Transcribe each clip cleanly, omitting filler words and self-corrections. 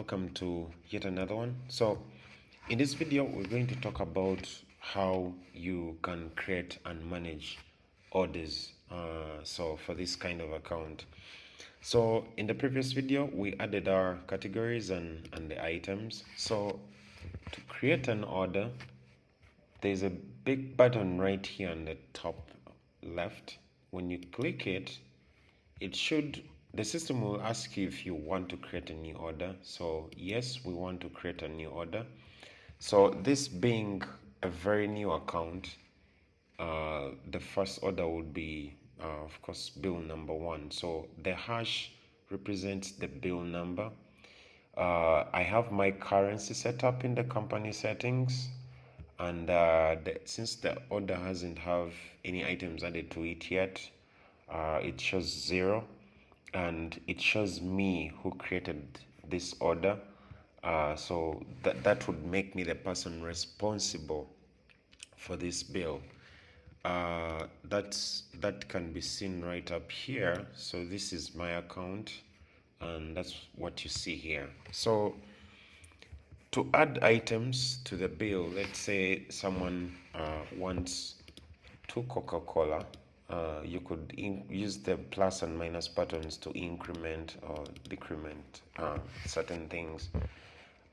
Welcome to yet another one. So in this video we're going to talk about how you can create and manage orders so for this kind of account. So in the previous video we added our categories and the items. So to create an order, there's a big button right here on the top left. When you click it, the system will ask you if you want to create a new order. So yes, we want to create a new order. So this being a very new account, the first order would be of course bill number 1. So the hash represents the bill number. I have my currency set up in the company settings, and since the order hasn't have any items added to it yet, it shows 0, and it shows me who created this order. So that would make me the person responsible for this bill. That can be seen right up here. So this is my account, and that's what you see here. So to add items to the bill, let's say someone wants 2 Coca-Cola. You could use the plus and minus buttons to increment or decrement certain things.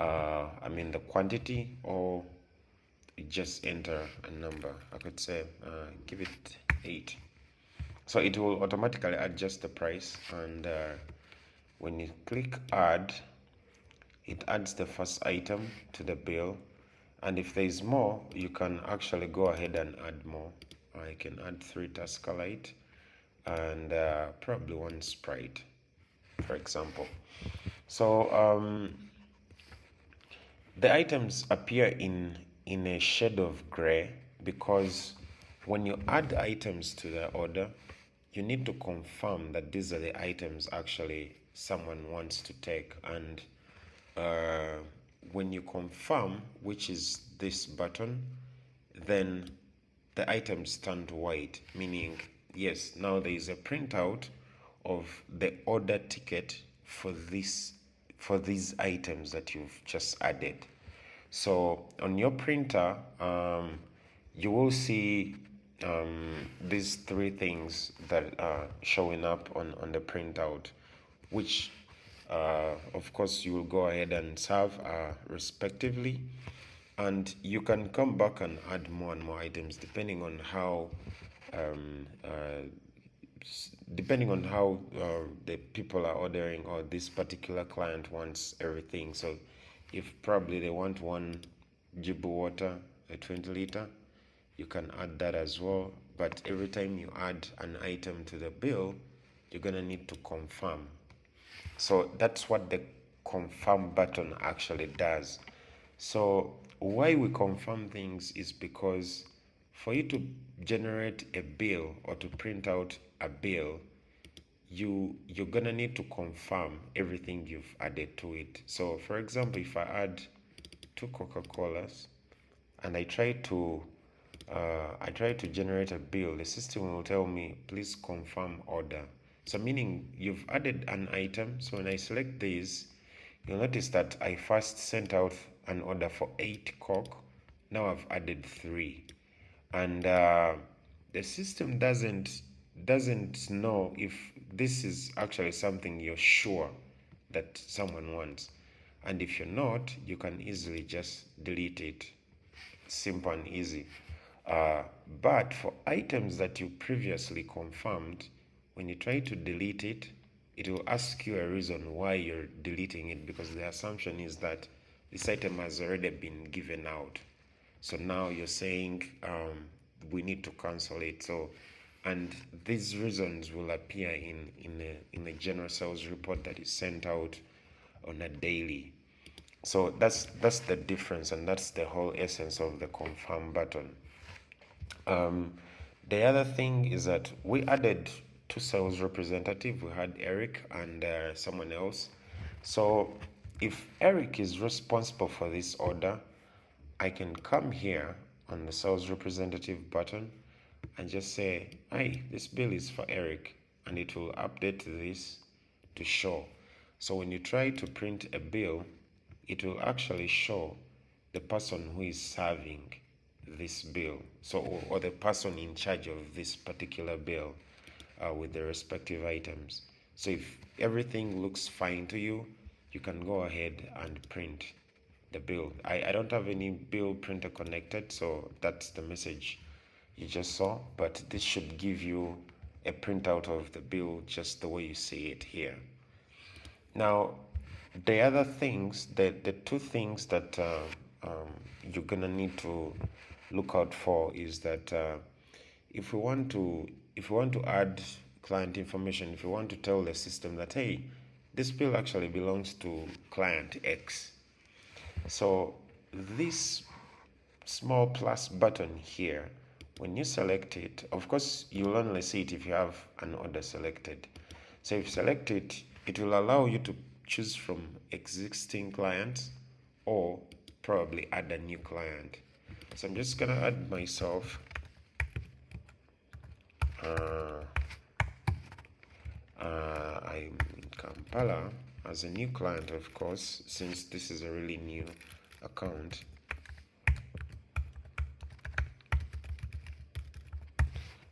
I mean the quantity, or you just enter a number. I could say give it 8. So it will automatically adjust the price, and when you click add, it adds the first item to the bill. And if there is more, you can actually go ahead and add more. I can add 3 Tusker Light and probably 1 Sprite, for example. So the items appear in a shade of gray because when you add items to the order, you need to confirm that these are the items actually someone wants to take. And when you confirm, which is this button, then the items turn to white, meaning yes, now there is a printout of the order ticket for these items that you've just added. So on your printer, you will see these 3 things that are showing up on the printout, which of course you will go ahead and serve respectively, and you can come back and add more and more items depending on how the people are ordering, or this particular client wants everything. So if probably they want 1 Jibu water, a 20-liter, you can add that as well. But every time you add an item to the bill, you're gonna need to confirm. So that's what the confirm button actually does. So why we confirm things is because for you to generate a bill or to print out a bill, you're gonna need to confirm everything you've added to it. So for example, if I add 2 Coca-Colas and I try to generate a bill, the system will tell me please confirm order. So meaning you've added an item. So when I select this, you'll notice that I first sent out an order for 8 Coke. Now I've added 3, and the system doesn't know if this is actually something you're sure that someone wants. And if you're not, you can easily just delete it. Simple and easy. But for items that you previously confirmed, when you try to delete it, it will ask you a reason why you're deleting it, because the assumption is that this item has already been given out. So now you're saying we need to cancel it. So, and these reasons will appear in a general sales report that is sent out on a daily. So that's the difference, and that's the whole essence of the confirm button. The other thing is that we added 2 sales representatives. We had Eric and someone else. So if Eric is responsible for this order, I can come here on the sales representative button and just say, hi, this bill is for Eric, and it will update this to show. So when you try to print a bill, it will actually show the person who is serving this bill, so or the person in charge of this particular bill with the respective items. So if everything looks fine to you, you can go ahead and print the bill. I don't have any bill printer connected, so that's the message you just saw, but this should give you a printout of the bill just the way you see it here. Now, the other things, the two things that you're gonna need to look out for is that if we want to add client information, if you want to tell the system that, hey, this bill actually belongs to client X, so this small plus button here, when you select it, of course you'll only see it if you have an order selected. So if you select it, it will allow you to choose from existing clients or probably add a new client. So I'm just gonna add myself I'm in Kampala as a new client, of course, since this is a really new account.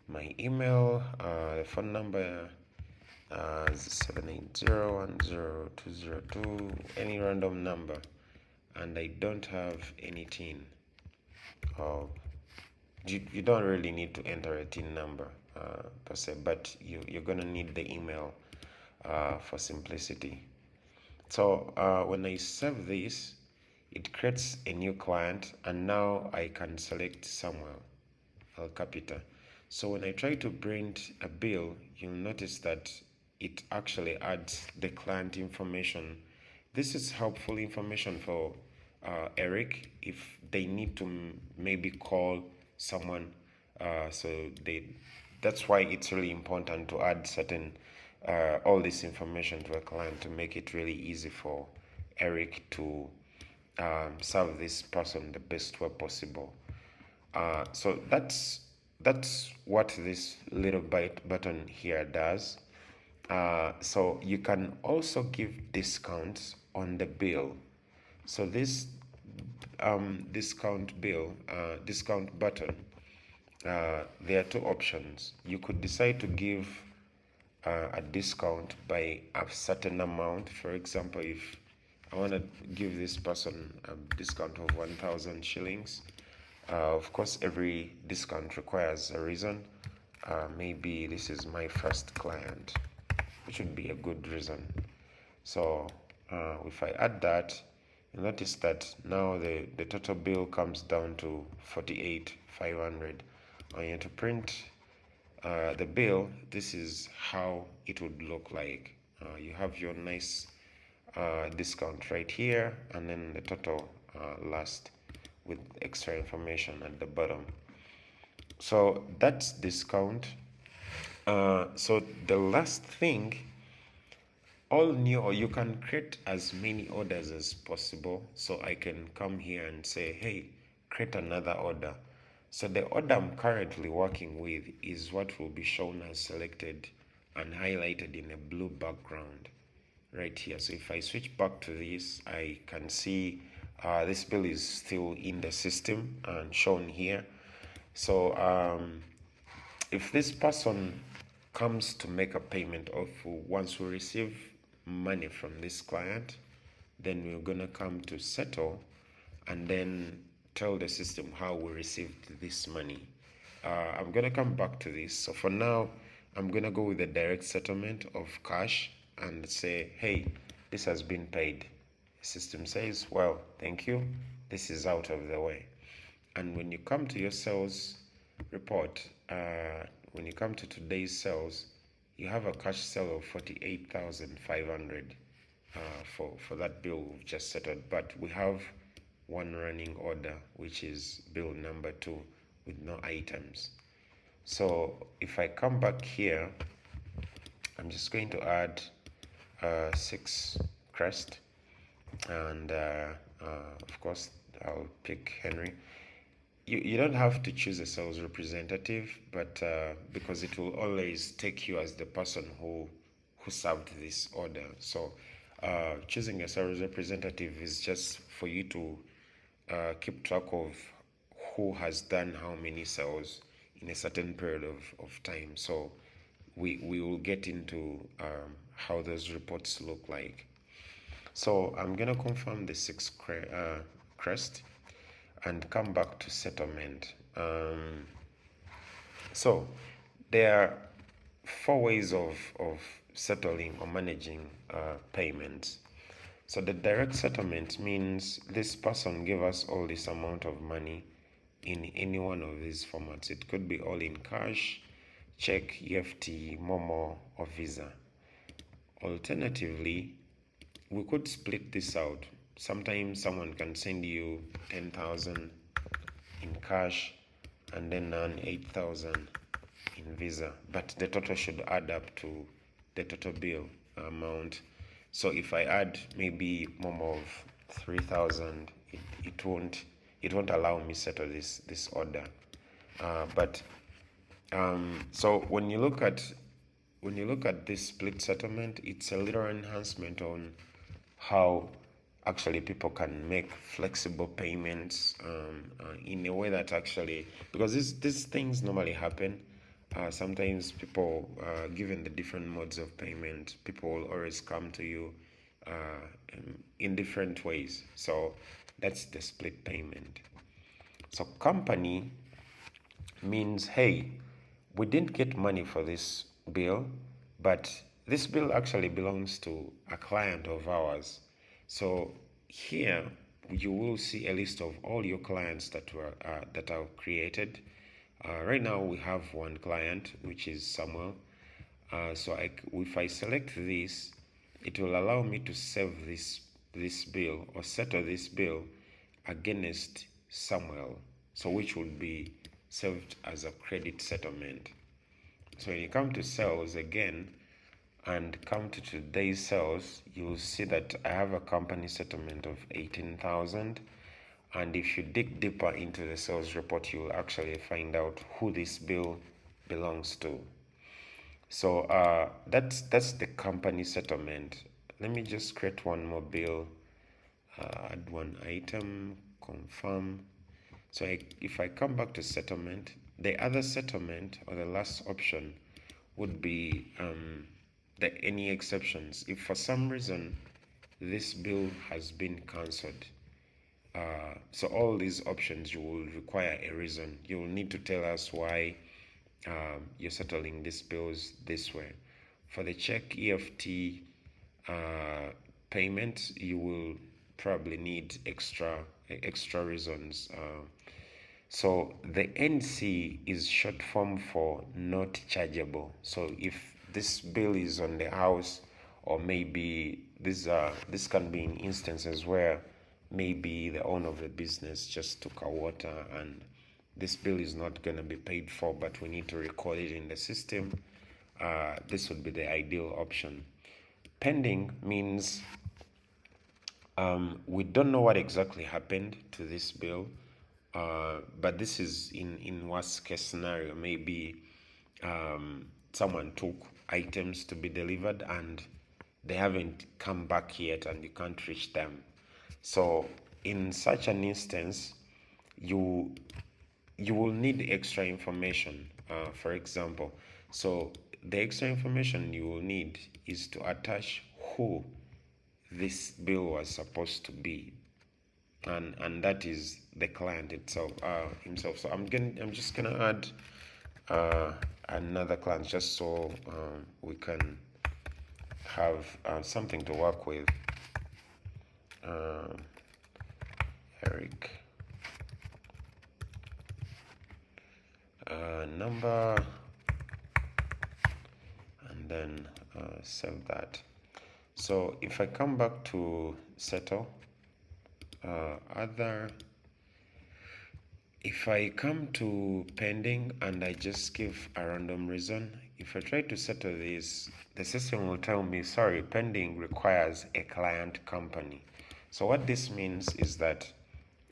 My email, the phone number is 780102002, any random number, and I don't have any TIN. You don't really need to enter a TIN number per se, but you're gonna need the email for simplicity. So when I save this, it creates a new client, and now I can select Samuel El Capita. So when I try to print a bill, you'll notice that it actually adds the client information. This is helpful information for Eric if they need to maybe call someone. That's why it's really important to add certain all this information to a client to make it really easy for Eric to serve this person the best way possible. So that's what this little button here does. So you can also give discounts on the bill. So this discount button, there are two options. You could decide to give a discount by a certain amount. For example, if I want to give this person a discount of 1,000 shillings, of course, every discount requires a reason. Maybe this is my first client, which would be a good reason. So if I add that, you notice that now the total bill comes down to 48,500. I need to print the bill. This is how it would look like. You have your nice discount right here, and then the total last with extra information at the bottom. So that's discount. So the last thing, all new, or you can create as many orders as possible. So I can come here and say, hey, create another order. So the order I'm currently working with is what will be shown as selected and highlighted in a blue background right here. So if I switch back to this, I can see this bill is still in the system and shown here. So if this person comes to make a payment, of once we receive money from this client, then we're gonna come to settle and then tell the system how we received this money. I'm gonna come back to this. So for now, I'm gonna go with the direct settlement of cash and say, hey, this has been paid. The system says, well, thank you, this is out of the way. And when you come to your sales report, when you come to today's sales, you have a cash sale of 48,500 for that bill we've just settled. But we have one running order, which is bill number 2 with no items. So if I come back here, I'm just going to add 6 crest, and of course I'll pick Henry. You don't have to choose a sales representative, but because it will always take you as the person who served this order. So choosing a sales representative is just for you to keep track of who has done how many sales in a certain period of time. So we will get into how those reports look like. So I'm gonna confirm the crest and come back to settlement. So there are four ways of settling or managing payments. So the direct settlement means this person gave us all this amount of money in any one of these formats. It could be all in cash, check, EFT, Momo, or Visa. Alternatively, we could split this out. Sometimes someone can send you 10,000 in cash and then 8,000 in Visa, but the total should add up to the total bill amount. So if I add maybe Momo of 3,000, it won't allow me settle this order. But so when you look at this split settlement, it's a little enhancement on how actually people can make flexible payments in a way that actually, because these things normally happen. Sometimes people, given the different modes of payment, people will always come to you in different ways. So that's the split payment. So company means, hey, we didn't get money for this bill, but this bill actually belongs to a client of ours. So here you will see a list of all your clients that are created. Right now we have one client, which is Samuel. So if I select this, it will allow me to save this bill or settle this bill against Samuel, so which will be saved as a credit settlement. So when you come to sales again and come to today's sales, you'll see that I have a company settlement of 18,000. And if you dig deeper into the sales report, you will actually find out who this bill belongs to. So that's the company settlement. Let me just create one more bill, add one item, confirm. So if I come back to settlement, the other settlement or the last option would be any exceptions. If for some reason this bill has been cancelled, so all these options, you will require a reason. You will need to tell us why you're settling these bills this way. For the check EFT payment, you will probably need extra reasons. So the NC is short form for not chargeable. So if this bill is on the house, or maybe this can be in instances where maybe the owner of the business just took a water and this bill is not going to be paid for, but we need to record it in the system, this would be the ideal option. Pending means we don't know what exactly happened to this bill, but this is in worst case scenario. Maybe someone took items to be delivered and they haven't come back yet and you can't reach them. So in such an instance, you will need extra information. For example, so the extra information you will need is to attach who this bill was supposed to be, and that is the client itself, himself. So I'm just gonna add another client just so we can have something to work with. Eric, number, and then save that. So if I come back to settle, if I come to pending and I just give a random reason, if I try to settle this, the system will tell me, sorry, pending requires a client company. So what this means is that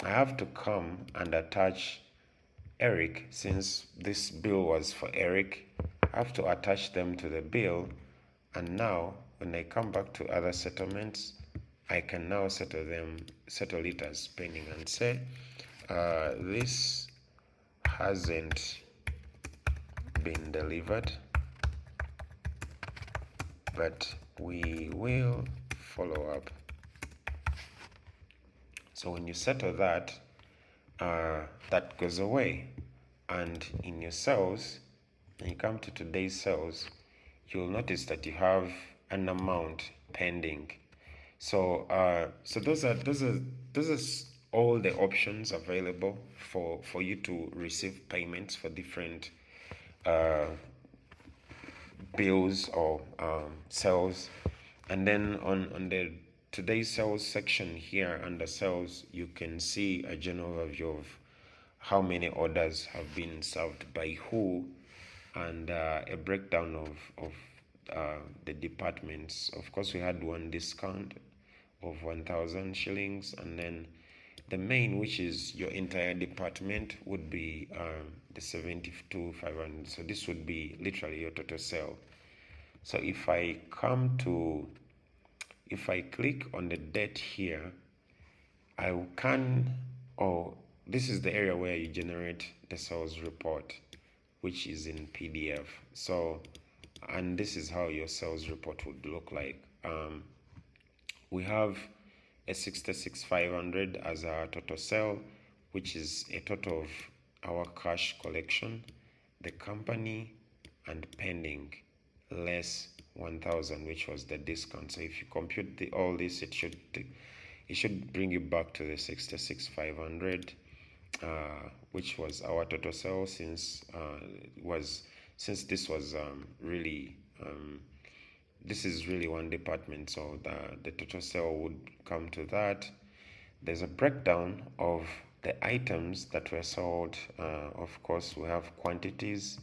I have to come and attach Eric. Since this bill was for Eric, I have to attach them to the bill, and now when I come back to other settlements, I can now settle it as pending and say this hasn't been delivered, but we will follow up. So when you settle that, that goes away. And in your cells, when you come to today's cells, you'll notice that you have an amount pending. So those are all the options available for you to receive payments for different bills or cells. And then on the today's sales section here under sales, you can see a general overview of how many orders have been served by who, and a breakdown of the departments. Of course, we had one discount of 1,000 shillings, and then the main, which is your entire department, would be the 72,500. So this would be literally your total sale. So if I click on the date here, I can, this is the area where you generate the sales report, which is in PDF. So, and this is how your sales report would look like. We have a 66,500 as our total sale, which is a total of our cash collection, the company, and pending, less 1,000, which was the discount. So if you compute all this, it should bring you back to the 66,500, which was our total sale, since this was really this is really one department. So the total sale would come to that. There's a breakdown of the items that were sold. Of course, we have quantities,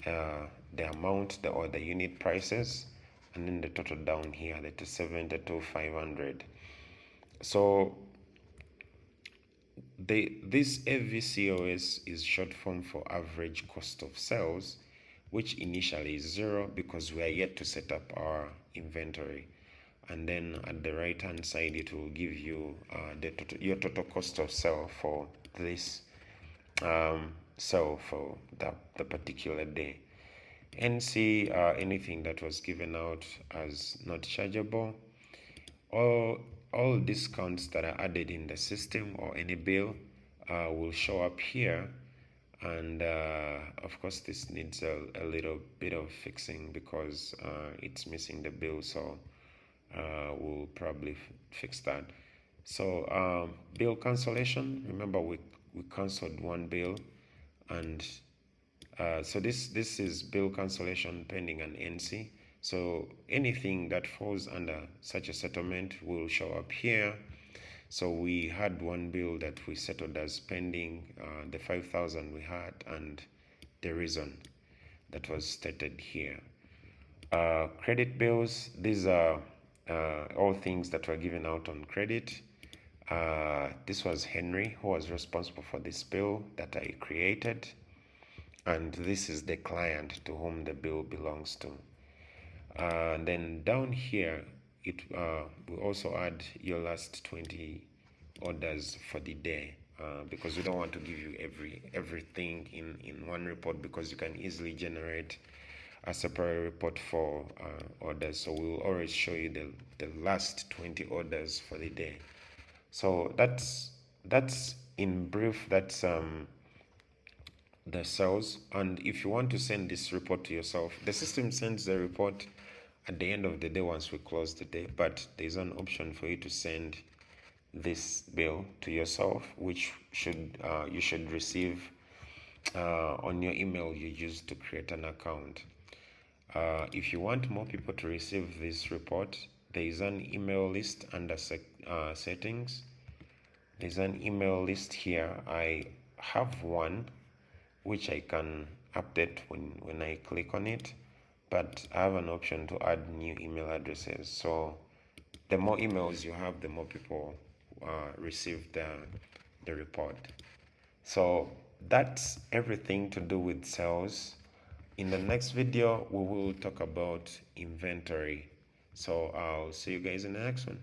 the amount, or the unit prices, and then the total down here, the 72,500. So this AVCOS is short form for average cost of sales, which initially is 0 because we are yet to set up our inventory. And then at the right hand side, it will give you your total cost of sale for this sale for the particular day. NC, anything that was given out as not chargeable. All discounts that are added in the system or any bill will show up here. And of course, this needs a little bit of fixing because it's missing the bill. So we'll probably fix that. So bill cancellation, remember we canceled one bill, and so this is bill cancellation pending an NC. So anything that falls under such a settlement will show up here. So we had one bill that we settled as pending, the 5,000 we had, and the reason that was stated here. Credit bills, these are all things that were given out on credit. This was Henry who was responsible for this bill that I created, and this is the client to whom the bill belongs to. Then down here, we also add your last 20 orders for the day, because we don't want to give you everything in one report, because you can easily generate a separate report for orders. So we will always show you the last 20 orders for the day. So that's in brief, that's the sales. And if you want to send this report to yourself, the system sends the report at the end of the day once we close the day, but there's an option for you to send this bill to yourself, which you should receive on your email you use to create an account. If you want more people to receive this report, there is an email list under settings. There's an email list here. I have one which I can update when I click on it, but I have an option to add new email addresses. So the more emails you have, the more people receive the report. So that's everything to do with sales. In the next video, we will talk about inventory. So I'll see you guys in the next one.